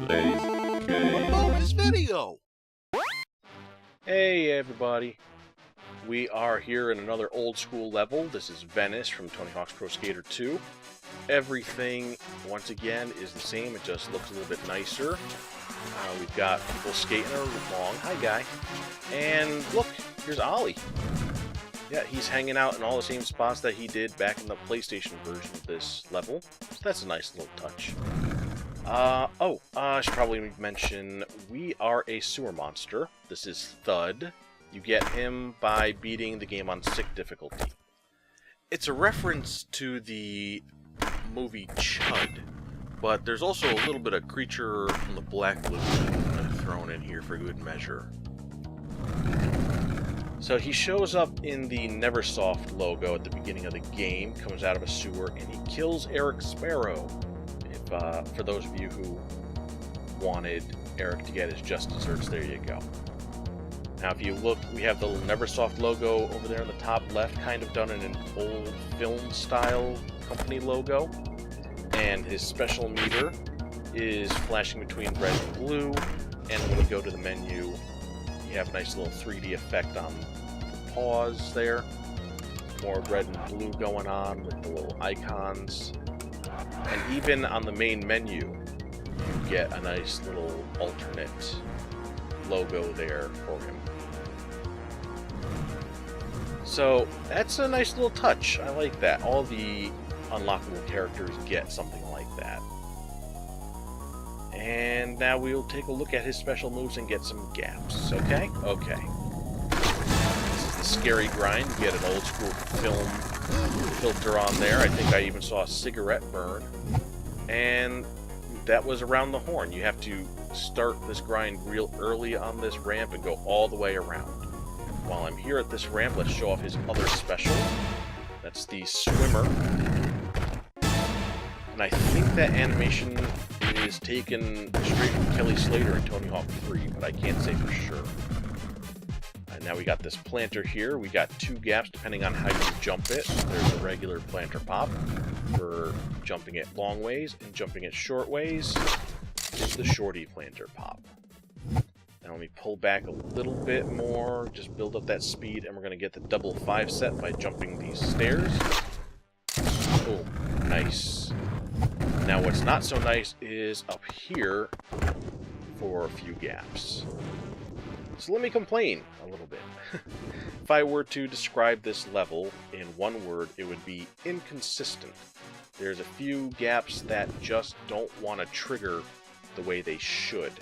Bonus video! Hey everybody, we are here in another old school level. This is Venice from Tony Hawk's Pro Skater 2. Everything, once again, is the same, it just looks a little bit nicer. We've got people skating along. Hi guy. And look, here's Ollie. Yeah, he's hanging out in all the same spots that he did back in the PlayStation version of this level. So that's a nice little touch. I should probably mention, we are a sewer monster. This is Thud. You get him by beating the game on sick difficulty. It's a reference to the movie Chud, but there's also a little bit of Creature from the Black Lagoon thrown in here for good measure. So he shows up in the Neversoft logo at the beginning of the game, comes out of a sewer, and he kills Eric Sparrow. For those of you who wanted Eric to get his just desserts, there you go. Now if you look, we have the little Neversoft logo over there in the top left, kind of done in an old film style company logo. And his special meter is flashing between red and blue, and when you go to the menu, you have a nice little 3D effect on the paws there. More red and blue going on with the little icons. And even on the main menu, you get a nice little alternate logo there for him. So that's a nice little touch. I like that. All the unlockable characters get something like that. And now we'll take a look at his special moves and get some gaps. Okay? Okay. This is the scary grind. You get an old school film filter on there. I think I even saw a cigarette burn. And that was around the horn. You have to start this grind real early on this ramp and go all the way around. While I'm here at this ramp, let's show off his other special. That's the swimmer. And I think that animation is taken straight from Kelly Slater in Tony Hawk 3, but I can't say for sure. Now we got this planter here. We got two gaps depending on how you jump it. There's a regular planter pop for jumping it long ways, and jumping it short ways is the shorty planter pop. Now let me pull back a little bit more, just build up that speed, and we're going to get the double 5 set by jumping these stairs. Boom. Nice. Now what's not so nice is up here for a few gaps. So let me complain a little bit. If I were to describe this level in one word, it would be inconsistent. There's a few gaps that just don't want to trigger the way they should.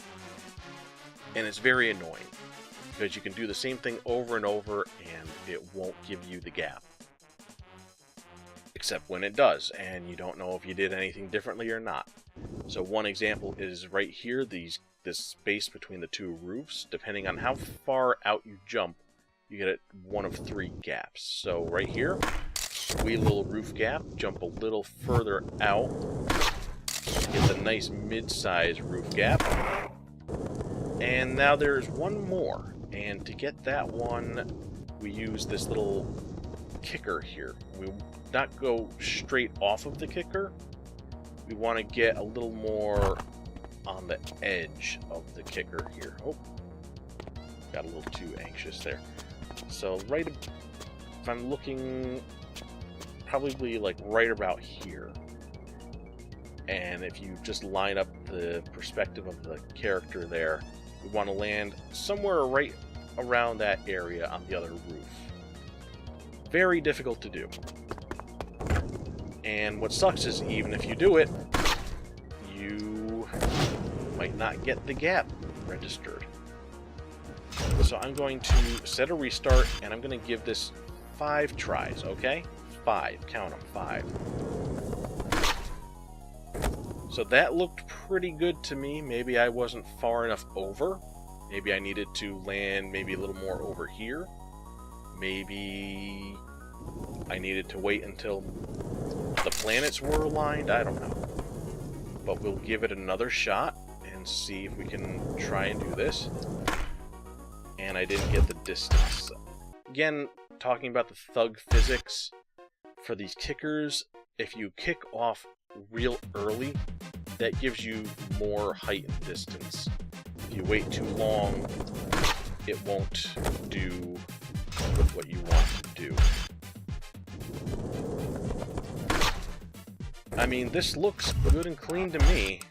And it's very annoying, because you can do the same thing over and over and it won't give you the gap. Except when it does, and you don't know if you did anything differently or not. So one example is right here, this space between the two roofs. Depending on how far out you jump, you get one of 3 gaps. So right here, wee little roof gap, jump a little further out, get the nice mid-size roof gap. And now there's one more, and to get that one, we use this little kicker here. We not go straight off of the kicker. We want to get a little more on the edge of the kicker here. Oh, got a little too anxious there. So right, if I'm looking, probably like right about here. And if you just line up the perspective of the character there, we want to land somewhere right around that area on the other roof. Very difficult to do. And what sucks is even if you do it, you might not get the gap registered. So I'm going to set a restart, and I'm going to give this 5 tries, okay? 5, count them, 5. So that looked pretty good to me. Maybe I wasn't far enough over. Maybe I needed to land maybe a little more over here. Maybe I needed to wait until the planets were aligned. I don't know. But we'll give it another shot and see if we can try and do this. And I didn't get the distance. Again, talking about the thug physics, for these kickers, if you kick off real early, that gives you more height and distance. If you wait too long, it won't do what you want to do. I mean, this looks good and clean to me.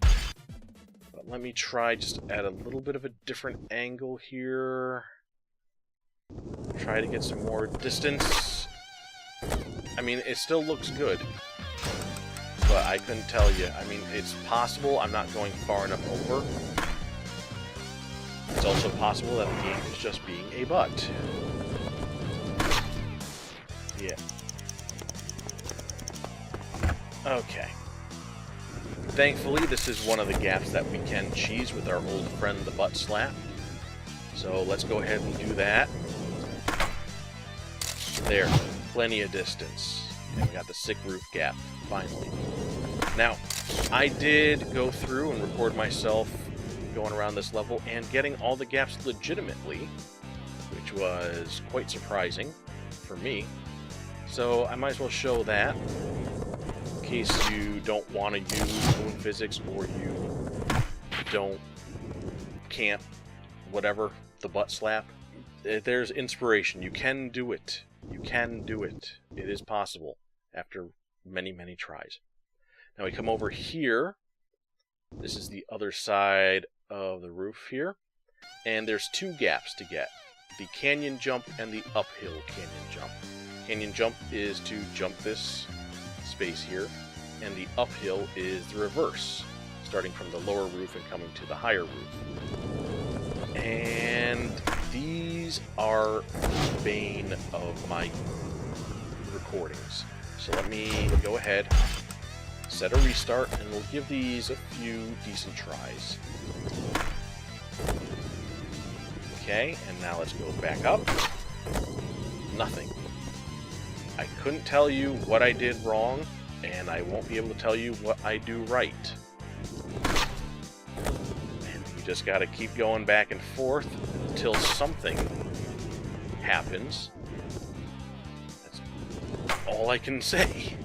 But let me try just at a little bit of a different angle here. Try to get some more distance. I mean, it still looks good. But I couldn't tell you. I mean, it's possible I'm not going far enough over. It's also possible that the game is just being a butt. Yeah. Okay. Thankfully, this is one of the gaps that we can cheese with our old friend, the butt slap. So let's go ahead and do that. There. Plenty of distance. And we got the sick roof gap, finally. Now, I did go through and record myself going around this level and getting all the gaps legitimately, which was quite surprising for me. So I might as well show that, in case you don't want to use moon physics or you can't, whatever, the butt slap. There's inspiration. You can do it. You can do it. It is possible after many, many tries. Now we come over here. This is the other side of the roof here. And there's two gaps to get. The canyon jump and the uphill canyon jump. Canyon jump is to jump this space here. And the uphill is the reverse, starting from the lower roof and coming to the higher roof. And these are the bane of my recordings. So let me go ahead, set a restart, and we'll give these a few decent tries. Okay, and now let's go back up. Nothing. I couldn't tell you what I did wrong, and I won't be able to tell you what I do right. And you just gotta keep going back and forth until something happens. That's all I can say.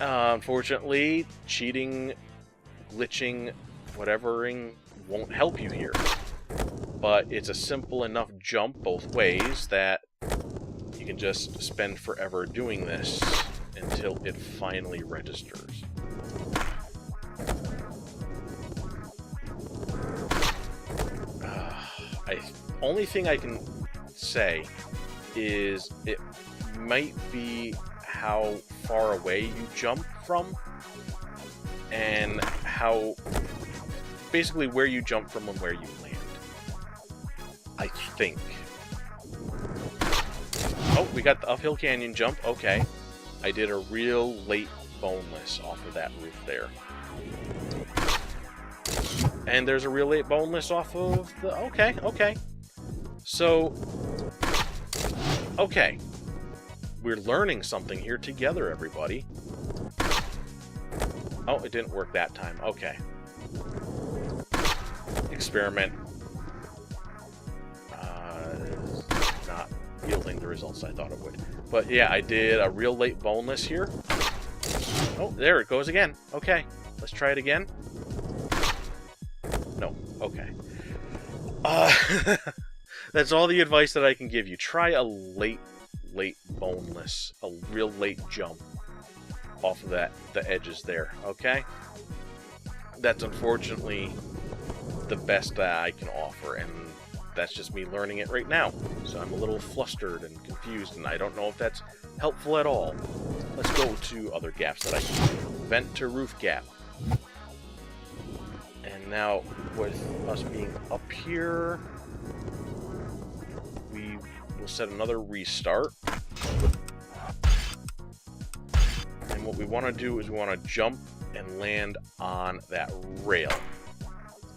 Unfortunately, cheating, glitching, whatevering won't help you here. But it's a simple enough jump both ways that you can just spend forever doing this until it finally registers. Only thing I can say is it might be how far away you jump from, and how basically where you jump from and where you land. I think. Oh, we got the uphill canyon jump. Okay. I did a real late boneless off of that roof there. And there's a real late boneless off of the... Okay, okay. So... Okay. We're learning something here together, everybody. Oh, it didn't work that time. Okay. Experiment. Not yielding the results I thought it would. But yeah, I did a real late boneless here. Oh, there it goes again. Okay. Let's try it again. No. Okay. That's all the advice that I can give you. Try a late boneless, a real late jump off of the edges there, okay? That's unfortunately the best that I can offer, and that's just me learning it right now. So I'm a little flustered and confused, and I don't know if that's helpful at all. Let's go to other gaps that I can do. Vent to roof gap. And now, with us being up here, we will set another restart. And what we want to do is we want to jump and land on that rail.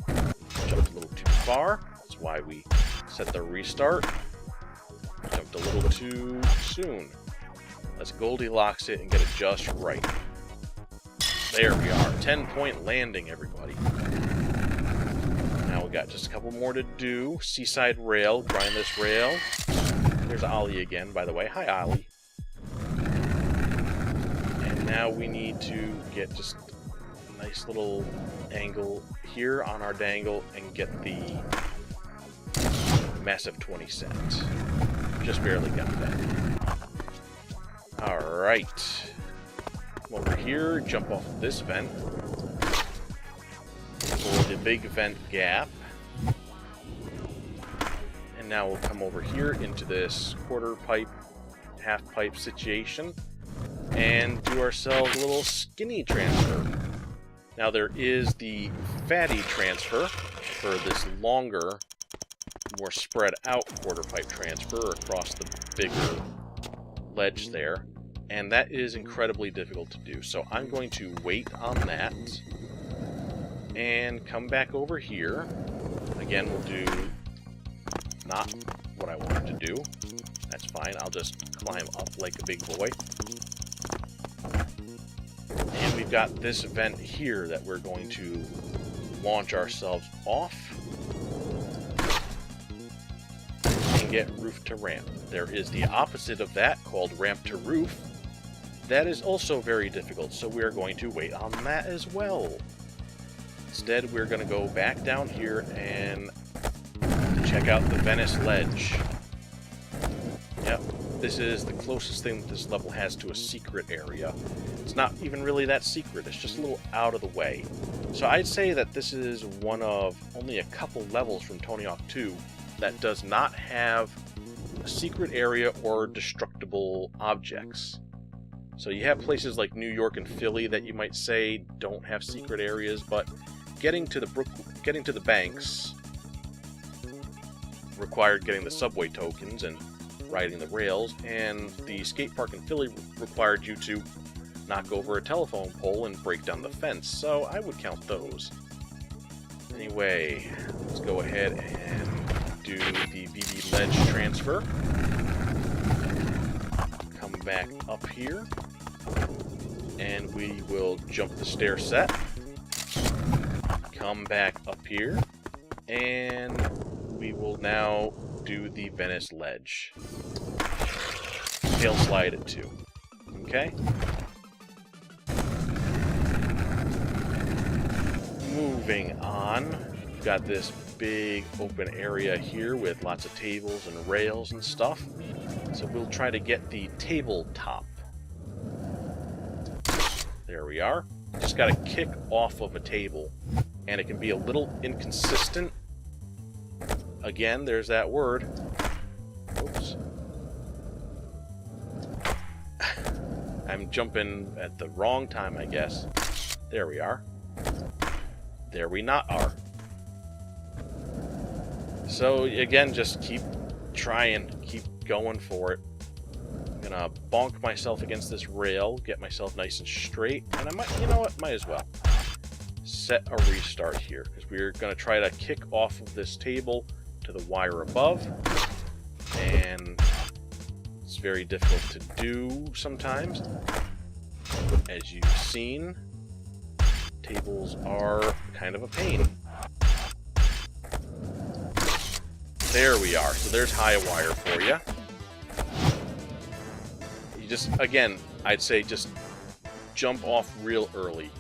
Jumped a little too far. That's why we set the restart. Jumped a little too soon. Let's Goldilocks it and get it just right. There we are. 10-point landing, everybody. Now we got just a couple more to do. Seaside rail. Grind this rail. There's Ollie again, by the way. Hi, Ollie. And now we need to get just a nice little angle here on our dangle and get the massive 20 set. Just barely got that. Alright. Come over here, jump off of this vent. For the big vent gap. And now we'll come over here into this quarter pipe, half pipe situation and do ourselves a little skinny transfer. Now there is the fatty transfer for this longer, more spread out quarter pipe transfer across the bigger ledge there, and that is incredibly difficult to do. So I'm going to wait on that and come back over here. Again, we'll do not what I wanted to do. That's fine. I'll just climb up like a big boy. And we've got this vent here that we're going to launch ourselves off and get roof to ramp. There is the opposite of that called ramp to roof. That is also very difficult, so we are going to wait on that as well. Instead, we're going to go back down here and check out the Venice ledge. Yep, this is the closest thing that this level has to a secret area. It's not even really that secret, it's just a little out of the way. So I'd say that this is one of only a couple levels from Tony Hawk 2 that does not have a secret area or destructible objects. So you have places like New York and Philly that you might say don't have secret areas, but getting to the banks required getting the subway tokens and riding the rails, and the skate park in Philly required you to knock over a telephone pole and break down the fence, so I would count those. Anyway, let's go ahead and do the BB ledge transfer. Come back up here, and we will jump the stair set. Come back up here, and we will now do the Venice ledge. Tail slide it too. Okay? Moving on, we've got this big open area here with lots of tables and rails and stuff. So we'll try to get the tabletop. There we are. Just got to kick off of a table, and it can be a little inconsistent. Again, there's that word. Oops. I'm jumping at the wrong time, I guess. There we are. There we not are. So, again, just keep trying. Keep going for it. I'm gonna bonk myself against this rail, get myself nice and straight, and I might, you know what, might as well set a restart here, because we're gonna try to kick off of this table to the wire above, and it's very difficult to do sometimes. As you've seen, tables are kind of a pain. There we are. So there's high wire for you. You just, again, I'd say just jump off real early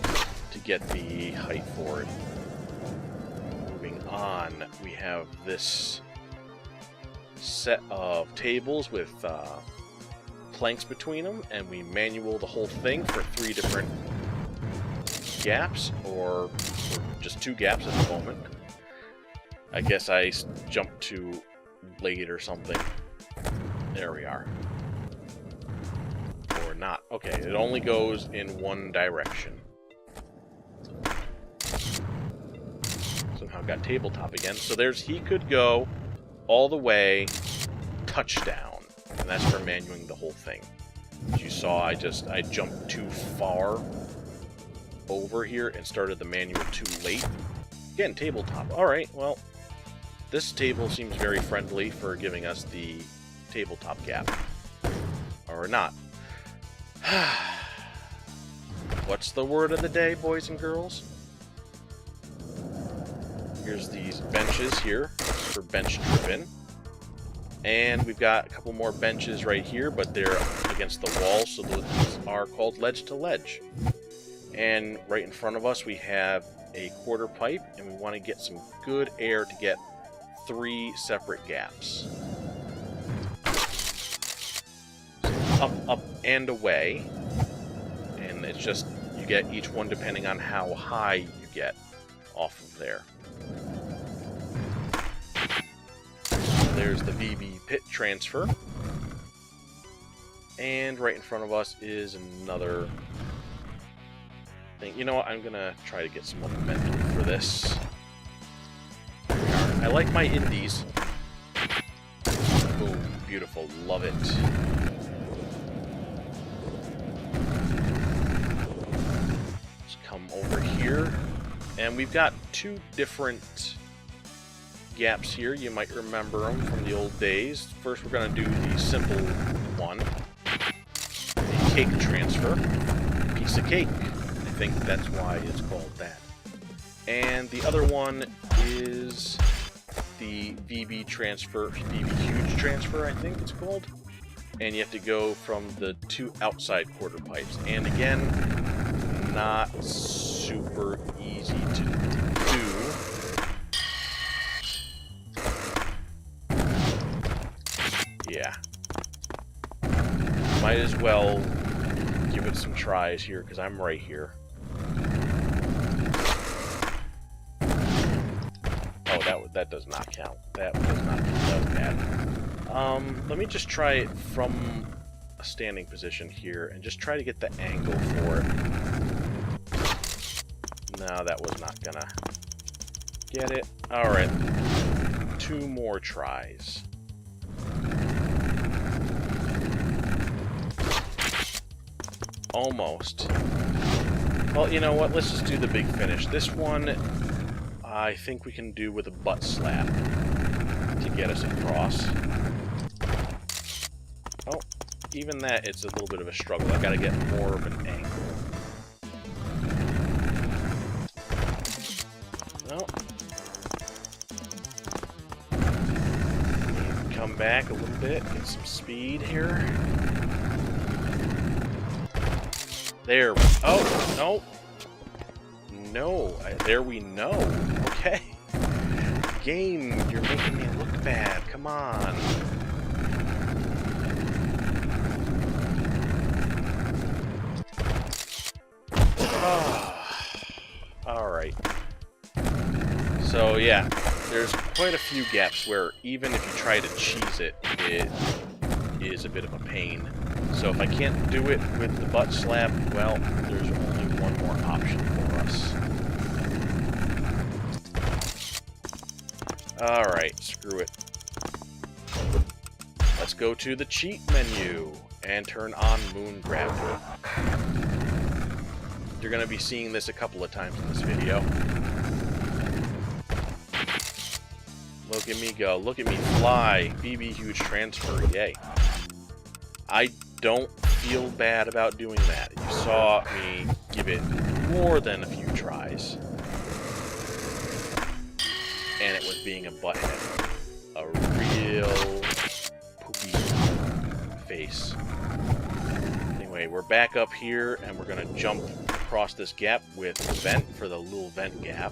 to get the height for it. Moving on, we have this set of tables with planks between them, and we manual the whole thing for 3 different gaps, or just 2 gaps at the moment. I guess I jumped too late or something. There we are. Or not. Okay, it only goes in one direction. Somehow got tabletop again. So there's, he could go all the way, touchdown. And that's for manuing the whole thing. As you saw, I jumped too far over here and started the manual too late. Again, tabletop. Alright, well, this table seems very friendly for giving us the tabletop gap. Or not. What's the word of the day, boys and girls? Here's these benches here for bench tripping. And we've got a couple more benches right here, but they're against the wall, so those are called ledge to ledge. And right in front of us, we have a quarter pipe, and we want to get some good air to get 3 separate gaps. Up, up, and away. And it's just, you get each one depending on how high you get off of there. There's the VB pit transfer. And right in front of us is another thing. You know what? I'm going to try to get some momentum for this. I like my indies. Boom. Beautiful. Love it. Let's come over here. And we've got 2 different gaps here. You might remember them from the old days. First, we're going to do the simple one. A cake transfer. Piece of cake. I think that's why it's called that. And the other one is the VB transfer, VB huge transfer, I think it's called. And you have to go from the 2 outside quarter pipes. And again, not super easy to do. Yeah. Might as well give it some tries here, because I'm right here. Oh, that does not count. That does not count. That was bad. Let me just try it from a standing position here, and just try to get the angle for it. No, that was not gonna get it. Alright. 2 more tries. Almost. Well, you know what? Let's just do the big finish. This one, I think we can do with a butt slap to get us across. Oh, even that, it's a little bit of a struggle. I gotta get more of an angle. No. Come back a little bit, get some speed here. There. Oh, no. No. There we know. Okay. Game, you're making me look bad. Come on. Alright. So, yeah. There's quite a few gaps where even if you try to cheese it, it is a bit of a pain. So if I can't do it with the butt slap, well, there's only one more option for us. Alright, screw it. Let's go to the cheat menu and turn on Moon Gravity. You're going to be seeing this a couple of times in this video. Look at me go. Look at me fly. BB huge transfer. Yay. I don't feel bad about doing that. You saw me give it more than a few tries. And it was being a butthead. A real poopy face. Anyway, we're back up here, and we're going to jump across this gap with the vent for the little vent gap.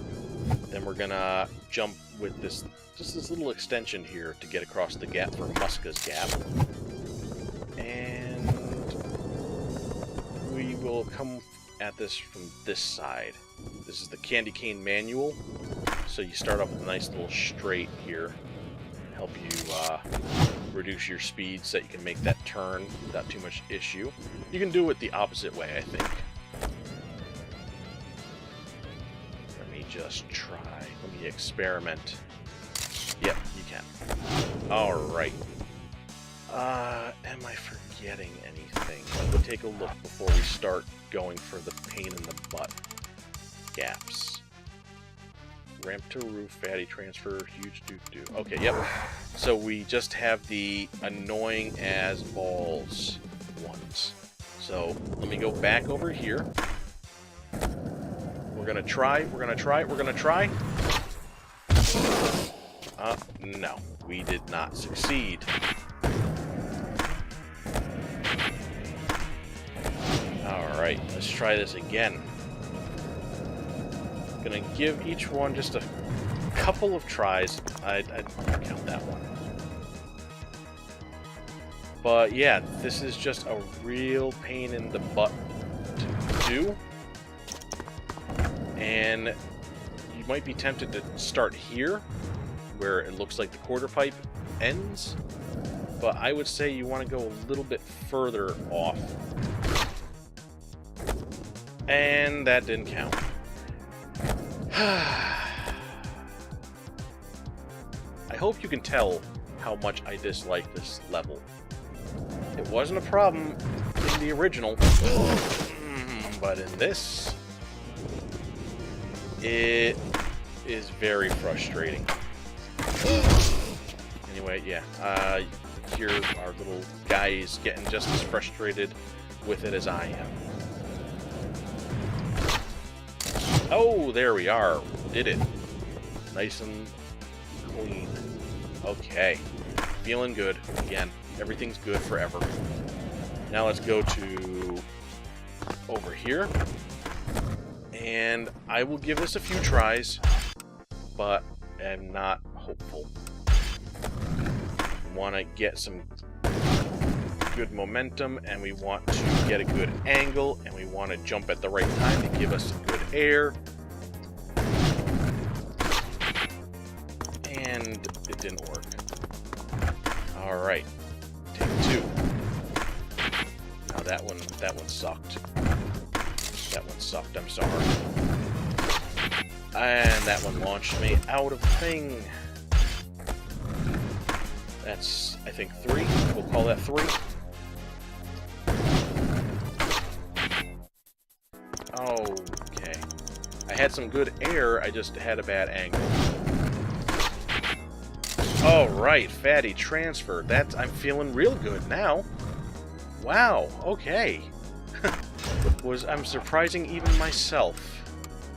Then we're going to jump with this, just this little extension here to get across the gap for Muska's gap. And we will come at this from this side. This is the candy cane manual. So you start off with a nice little straight here. Help you reduce your speed so that you can make that turn without too much issue. You can do it the opposite way, I think. Let me just try. Let me experiment. Yep, you can. Alright. Am I forgetting anything? Let me take a look before we start going for the pain in the butt gaps. Ramp to roof, fatty transfer, huge doo-doo. Okay, yep. So we just have the annoying as balls ones. So let me go back over here. We're gonna try, we're gonna try, we're gonna try. No, we did not succeed. Alright, let's try this again. Gonna give each one just a couple of tries. I don't count that one. But yeah, this is just a real pain in the butt to do. And you might be tempted to start here, where it looks like the quarter pipe ends. But I would say you want to go a little bit further off. And that didn't count. I hope you can tell how much I dislike this level. It wasn't a problem in the original, but in this, it is very frustrating. Anyway, yeah, here our little guy is getting just as frustrated with it as I am. Oh, there we are. Did it. Nice and clean. Okay. Feeling good. Again, everything's good forever. Now let's go to over here. And I will give this a few tries, but am not hopeful. We want to get some good momentum, and we want to get a good angle, and we want to jump at the right time to give us some good air. And it didn't work. Alright. Take two. Now that one sucked. That one sucked, I'm sorry. And that one launched me out of the thing. That's, I think, 3. We'll call that 3. Okay. I had some good air, I just had a bad angle. Alright, fatty transfer. I'm feeling real good now. Wow, okay. I'm surprising even myself.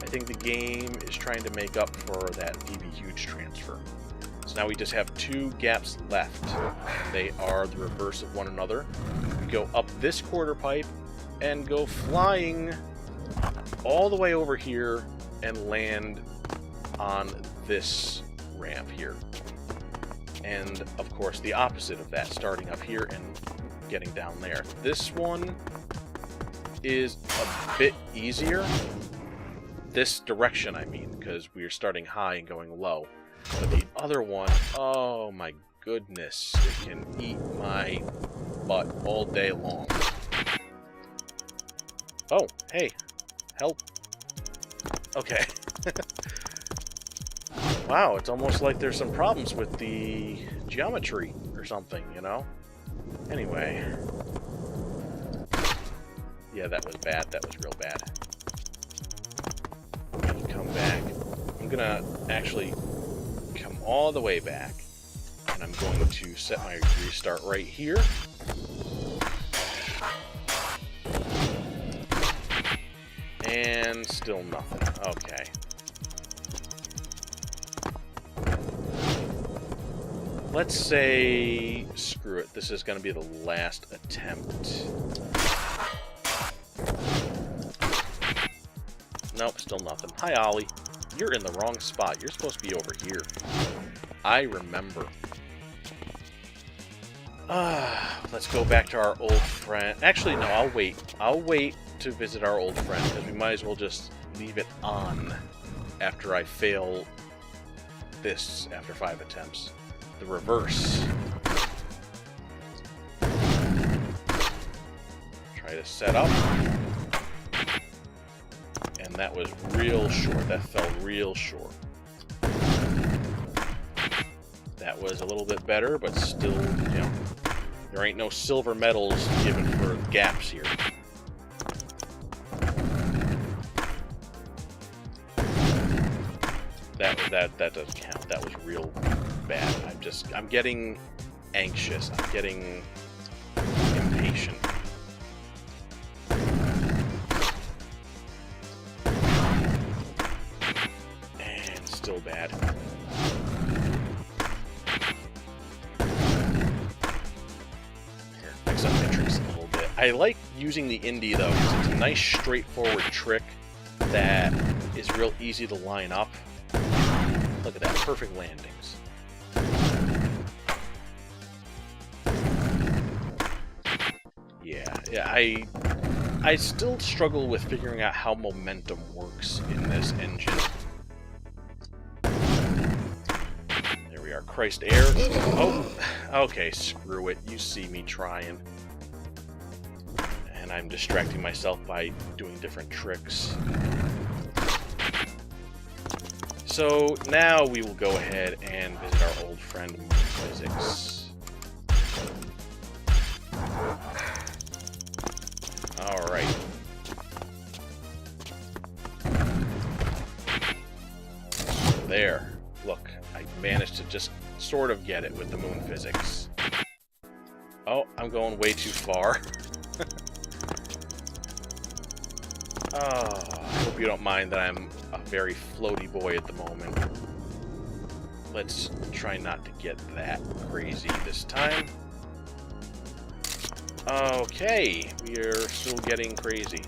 I think the game is trying to make up for that DB huge transfer. So now we just have 2 gaps left. They are the reverse of one another. We go up this quarter pipe and go flying all the way over here and land on this ramp here. And, of course, the opposite of that, starting up here and getting down there. This one is a bit easier. This direction, I mean, because we are starting high and going low. But the other one, oh my goodness, it can eat my butt all day long. Oh, hey, help. Okay. Wow, it's almost like there's some problems with the geometry or something, you know? Anyway. Yeah, that was bad. That was real bad. Come back. I'm gonna actually come all the way back. And I'm going to set my restart right here. And still nothing. Okay. Let's say, screw it, this is going to be the last attempt. Nope, still nothing. Hi, Ollie. You're in the wrong spot. You're supposed to be over here. I remember. Let's go back to our old friend. Actually, no, I'll wait. I'll wait to visit our old friend, because we might as well just leave it on after I fail this after 5 attempts. The reverse. Try to set up. And that was real short. That fell real short. That was a little bit better, but still, you know, there ain't no silver medals given for gaps here. That doesn't count. That was real bad. I'm getting anxious. I'm getting impatient. And still bad. Here, mix up my tricks a little bit. I like using the indie though, because it's a nice straightforward trick that is real easy to line up. Look at that, perfect landings. Yeah, I still struggle with figuring out how momentum works in this engine. There we are, Christ air. Oh, okay, screw it. You see me trying. And I'm distracting myself by doing different tricks. So now we will go ahead and visit our old friend Moon Physics. Alright. There. Look, I managed to just sort of get it with the moon physics. Oh, I'm going way too far. Oh, I hope you don't mind that I'm a very floaty boy at the moment. Let's try not to get that crazy this time. Okay, we are still getting crazy.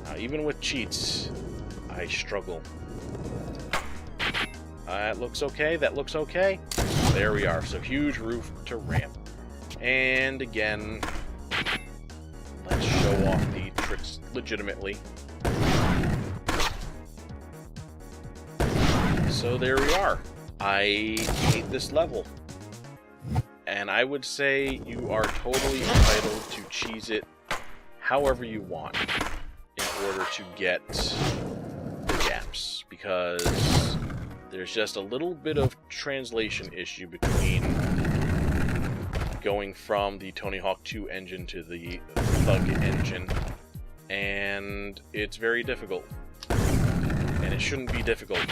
Now, even with cheats, I struggle. That looks okay, that looks okay. There we are, so huge roof to ramp. And again, let's show off the tricks legitimately. So there we are. I hate this level. And I would say you are totally entitled to cheese it however you want in order to get the gaps, because there's just a little bit of translation issue between going from the Tony Hawk 2 engine to the Thug engine, and it's very difficult. And it shouldn't be difficult.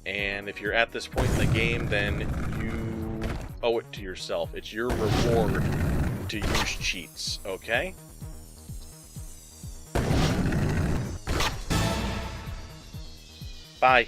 And if you're at this point in the game, then you owe it to yourself. It's your reward to use cheats, okay? Bye.